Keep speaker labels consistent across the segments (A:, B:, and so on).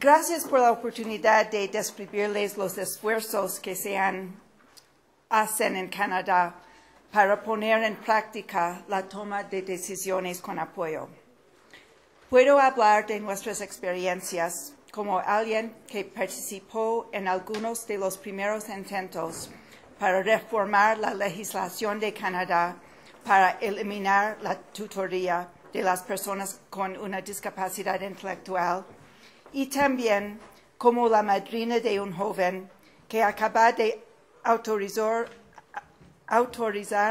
A: Gracias por la oportunidad de describirles los esfuerzos que hacen en Canadá para poner en práctica la toma de decisiones con apoyo. Puedo hablar de nuestras experiencias como alguien que participó en algunos de los primeros intentos para reformar la legislación de Canadá para eliminar la tutoría de las personas con una discapacidad intelectual, y también como la madrina de un joven que acaba de autorizar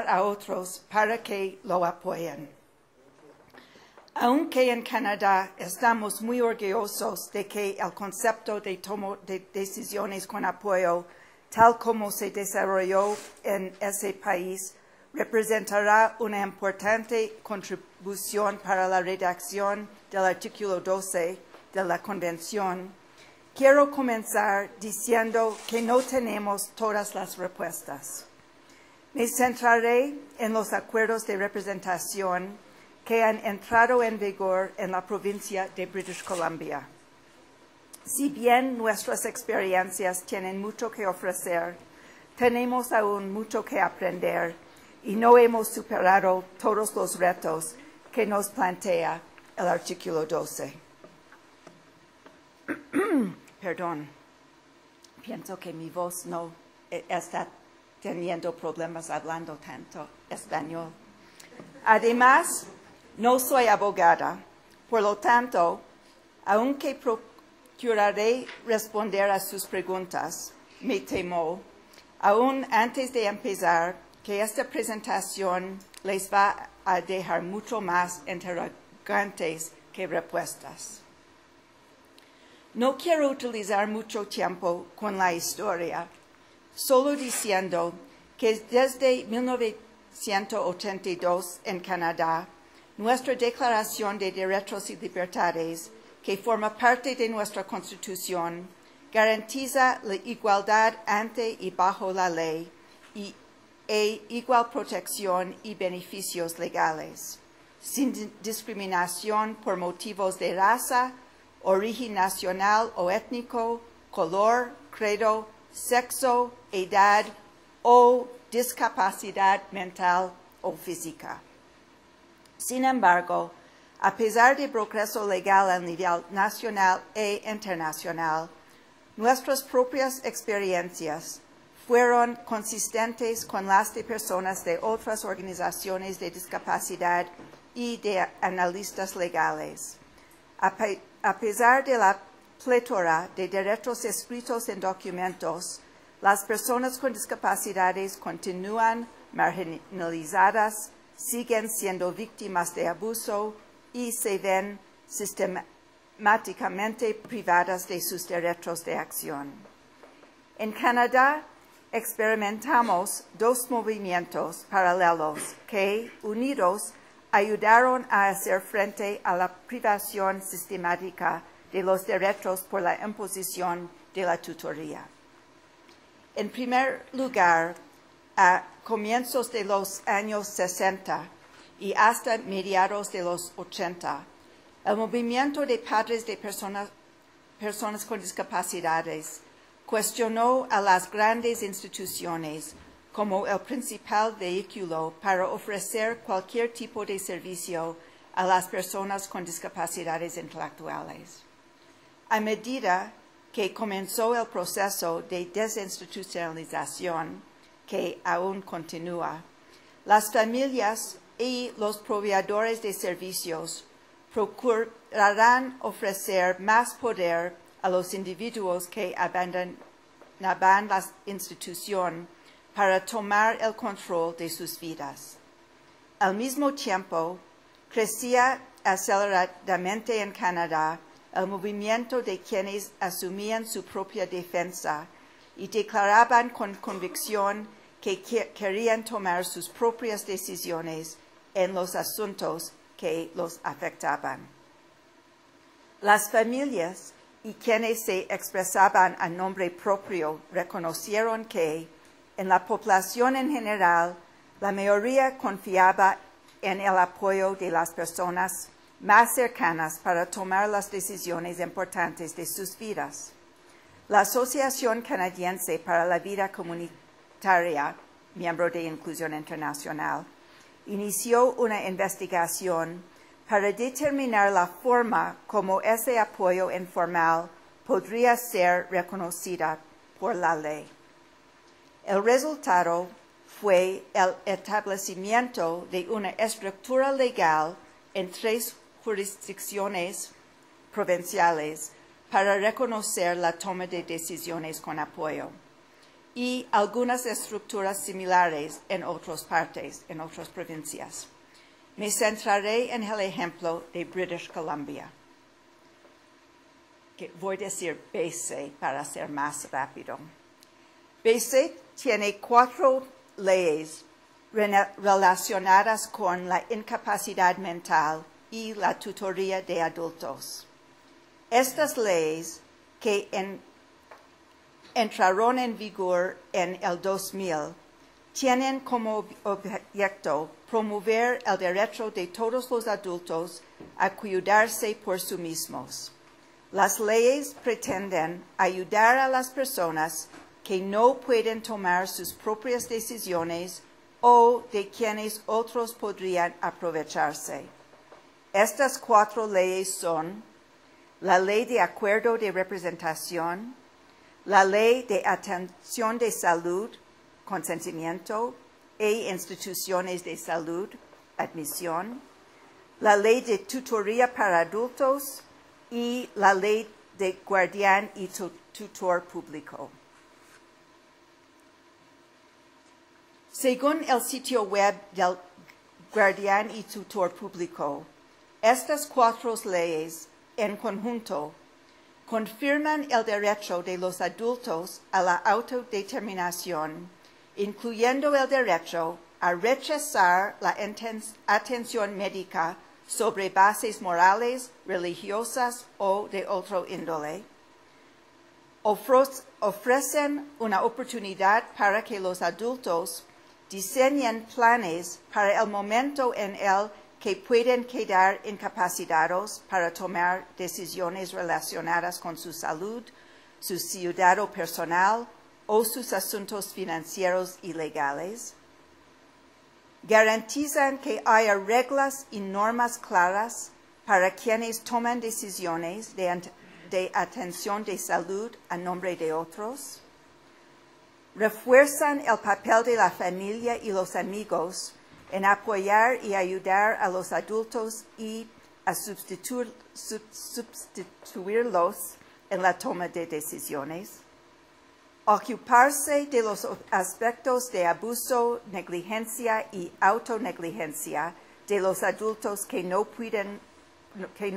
A: a otros para que lo apoyen. Aunque en Canadá estamos muy orgullosos de que el concepto de toma de decisiones con apoyo, tal como se desarrolló en ese país, representará una importante contribución para la redacción del artículo 12 de la Convención, quiero comenzar diciendo que no tenemos todas las respuestas. Me centraré en los acuerdos de representación que han entrado en vigor en la provincia de British Columbia. Si bien nuestras experiencias tienen mucho que ofrecer, tenemos aún mucho que aprender y no hemos superado todos los retos que nos plantea el artículo 12. Perdón, pienso que mi voz no está teniendo problemas hablando tanto español. Además, no soy abogada, por lo tanto, aunque procuraré responder a sus preguntas, me temo, aún antes de empezar, que esta presentación les va a dejar mucho más interrogantes que respuestas. No quiero utilizar mucho tiempo con la historia, solo diciendo que desde 1982 en Canadá, nuestra Declaración de Derechos y Libertades, que forma parte de nuestra Constitución, garantiza la igualdad ante y bajo la ley e igual protección y beneficios legales, sin discriminación por motivos de raza, origen nacional o étnico, color, credo, sexo, edad o discapacidad mental o física. Sin embargo, a pesar del progreso legal a nivel nacional e internacional, nuestras propias experiencias fueron consistentes con las de personas de otras organizaciones de discapacidad y de analistas legales. A pesar de la plétora de derechos escritos en documentos, las personas con discapacidades continúan marginalizadas, siguen siendo víctimas de abuso y se ven sistemáticamente privadas de sus derechos de acción. En Canadá, experimentamos dos movimientos paralelos que, unidos, ayudaron a hacer frente a la privación sistemática de los derechos por la imposición de la tutoría. En primer lugar, a comienzos de los años 60 y hasta mediados de los 80, el movimiento de padres de personas con discapacidades cuestionó a las grandes instituciones como el principal vehículo para ofrecer cualquier tipo de servicio a las personas con discapacidades intelectuales. A medida que comenzó el proceso de desinstitucionalización, que aún continúa, las familias y los proveedores de servicios procurarán ofrecer más poder a los individuos que abandonaban la institución para tomar el control de sus vidas. Al mismo tiempo, crecía aceleradamente en Canadá el movimiento de quienes asumían su propia defensa y declaraban con convicción que querían tomar sus propias decisiones en los asuntos que los afectaban. Las familias y quienes se expresaban a nombre propio reconocieron que, en la población en general, la mayoría confiaba en el apoyo de las personas más cercanas para tomar las decisiones importantes de sus vidas. La Asociación Canadiense para la Vida Comunitaria, miembro de Inclusión Internacional, inició una investigación para determinar la forma como ese apoyo informal podría ser reconocida por la ley. El resultado fue el establecimiento de una estructura legal en 3 jurisdicciones provinciales para reconocer la toma de decisiones con apoyo y algunas estructuras similares en otras partes, en otras provincias. Me centraré en el ejemplo de British Columbia, que voy a decir BC para ser más rápido. BC tiene 4 leyes relacionadas con la incapacidad mental y la tutoría de adultos. Estas leyes, que entraron en vigor en el 2000, tienen como objeto promover el derecho de todos los adultos a cuidarse por sí mismos. Las leyes pretenden ayudar a las personas que no pueden tomar sus propias decisiones o de quienes otros podrían aprovecharse. Estas 4 leyes son la Ley de Acuerdo de Representación, la Ley de Atención de Salud, Consentimiento e Instituciones de Salud, Admisión, la Ley de Tutoría para Adultos y la Ley de Guardián y Tutor Público. Según el sitio web del Guardián y Tutor Público, estas 4 leyes en conjunto confirman el derecho de los adultos a la autodeterminación, incluyendo el derecho a rechazar la atención médica sobre bases morales, religiosas o de otro índole. Ofrecen una oportunidad para que los adultos diseñen planes para el momento en el que pueden quedar incapacitados para tomar decisiones relacionadas con su salud, su cuidado personal o sus asuntos financieros y legales. Garantizan que haya reglas y normas claras para quienes toman decisiones de atención de salud a nombre de otros. Refuerzan el papel de la familia y los amigos en apoyar y ayudar a los adultos y a sustituirlos en la toma de decisiones. Ocuparse de los aspectos de abuso, negligencia y autonegligencia de los adultos que no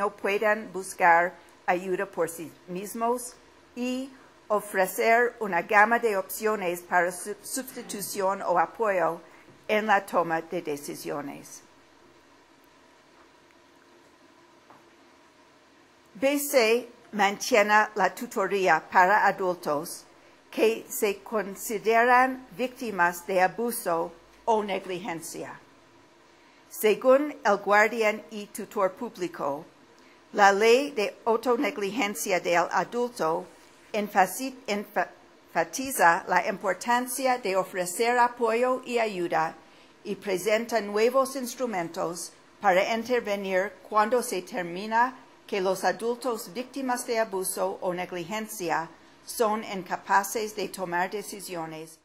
A: puedan buscar ayuda por sí mismos y ofrecer una gama de opciones para sustitución o apoyo en la toma de decisiones. BC mantiene la tutoría para adultos que se consideran víctimas de abuso o negligencia. Según el Guardián y Tutor Público, la Ley de Autonegligencia del Adulto enfatiza la importancia de ofrecer apoyo y ayuda y presenta nuevos instrumentos para intervenir cuando se determina que los adultos víctimas de abuso o negligencia son incapaces de tomar decisiones